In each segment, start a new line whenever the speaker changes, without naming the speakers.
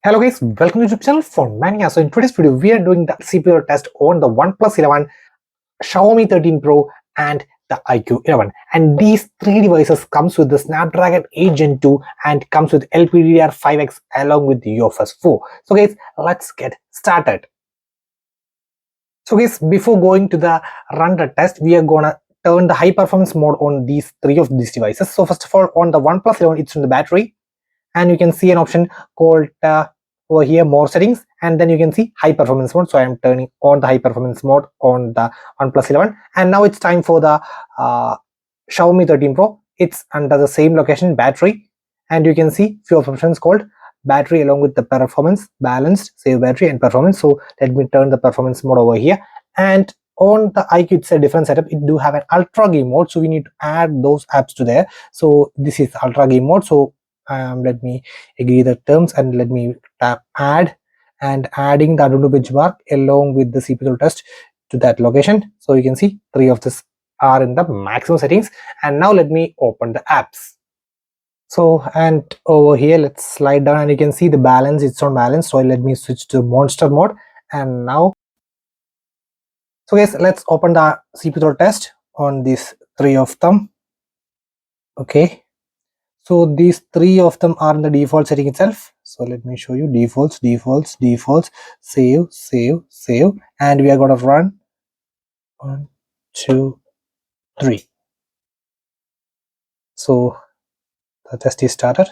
Hello guys, welcome to the YouTube channel for Mania. So in today's video, we are doing the CPU test on the Oneplus 11, Xiaomi 13 Pro and the iQOO 11. And these three devices comes with the Snapdragon 8 Gen 2 and comes with LPDDR5X along with the UFS 4. So guys, let's get started. So guys, before going to the run the test, we are gonna turn the high performance mode on these three of these devices. So first of all, on the Oneplus 11, it's on the battery. And you can see an option called over here more settings, and then you can see high performance mode. So I am turning on the high performance mode on the OnePlus 11, and now it's time for the Xiaomi 13 Pro. It's under the same location, battery, and you can see few options called battery along with the performance, balanced, save battery and performance. So let me turn the performance mode over here. And on the iQOO, it's a different setup. It do have an ultra game mode, so we need to add those apps to there. So this is ultra game mode. So let me agree the terms and let me tap add, and adding the Antutu benchmark along with the CPU test to that location. So you can see three of this are in the maximum settings. And now let me open the apps. So and over here let's slide down and you can see the balance, it's on balance. So let me switch to monster mode. And now, so guys, let's open the CPU test on these three of them. Okay, so these three of them are in the default setting itself. So let me show you defaults, save, and we are going to run 1, 2, 3. So the test is started.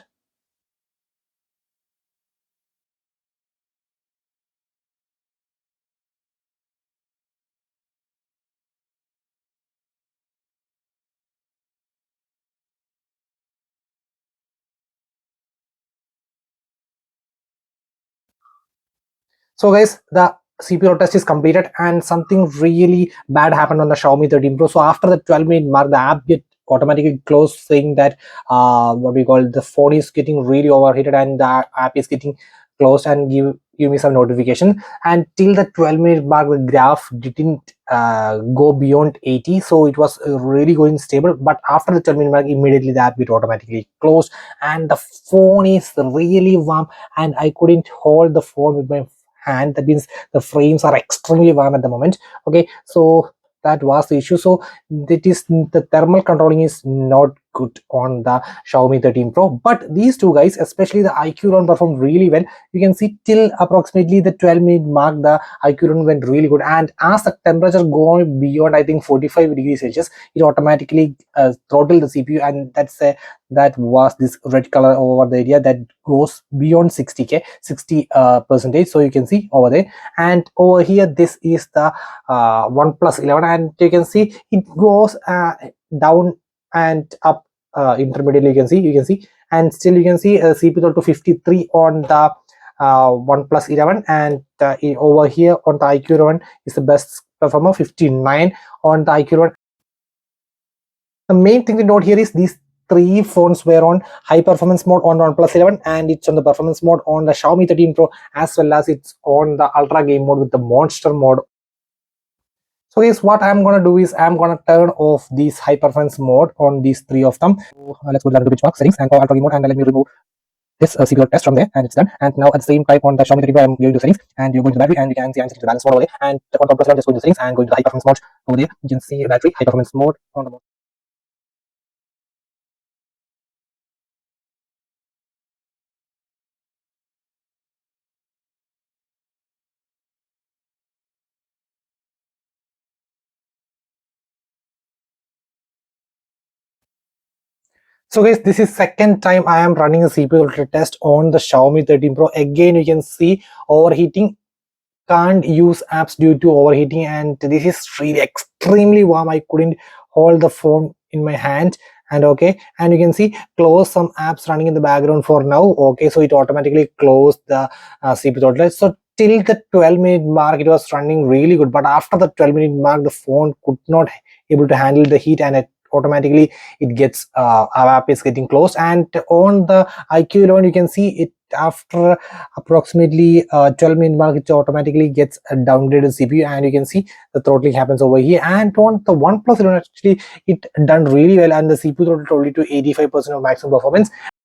So guys, the CPU test is completed and something really bad happened on the Xiaomi 13 Pro. So after the 12-minute mark, the app get automatically closed, saying that what we call the phone is getting really overheated and the app is getting closed, and give me some notification. And till the 12-minute mark, the graph didn't go beyond 80, so it was really going stable. But after the 12-minute mark, immediately the app get automatically closed and the phone is really warm, and I couldn't hold the phone with my hand. That means the frames are extremely warm at the moment. Okay, so that was the issue. So that is, the thermal controlling is not good on the Xiaomi 13 Pro, but these two guys, especially the iQOO run, performed really well. You can see till approximately the 12-minute mark, the iQOO run went really good, and as the temperature going beyond, I think 45 degrees Celsius, it automatically throttled the CPU, and that was this red color over the area that goes beyond 60k 60 percentage. So you can see over there, and over here this is the OnePlus 11, and you can see it goes down and up intermediately. You can see, and still you can see CPU to 53 on the OnePlus 11, and over here on the iQOO 11 is the best performer, 59 on the iQOO 11. The main thing to note here is these three phones were on high performance mode on OnePlus 11, and it's on the performance mode on the Xiaomi 13 Pro, as well as it's on the ultra game mode with the monster mode. So guys, what I'm gonna do is I'm gonna turn off this high performance mode on these three of them. So, let's go to the benchmark settings and go ultra game mode, and let me remove this CPU test from there, and it's done. And now at the same time on the Xiaomi 13 Pro, I'm going to settings, and you go into battery, and you can see I'm setting the balance mode over there, and on top of that, just go into settings and go into the high performance mode over there. You can see battery high performance mode on the mode. So guys, this is second time I am running a CPU test on the Xiaomi 13 Pro. Again, you can see overheating, can't use apps due to overheating, and this is really extremely warm. I couldn't hold the phone in my hand. And okay, and you can see close some apps running in the background for now. Okay, so it automatically closed the CPU throttle. So till the 12-minute mark it was running really good, but after the 12-minute mark the phone could not able to handle the heat, and it automatically it gets our app is getting closed. And on the iQOO 11 you can see it after approximately 12-minute mark it automatically gets a downgraded CPU, and you can see the throttling happens over here. And on the OnePlus 11 actually it done really well, and the CPU throttled only to 85% of maximum performance.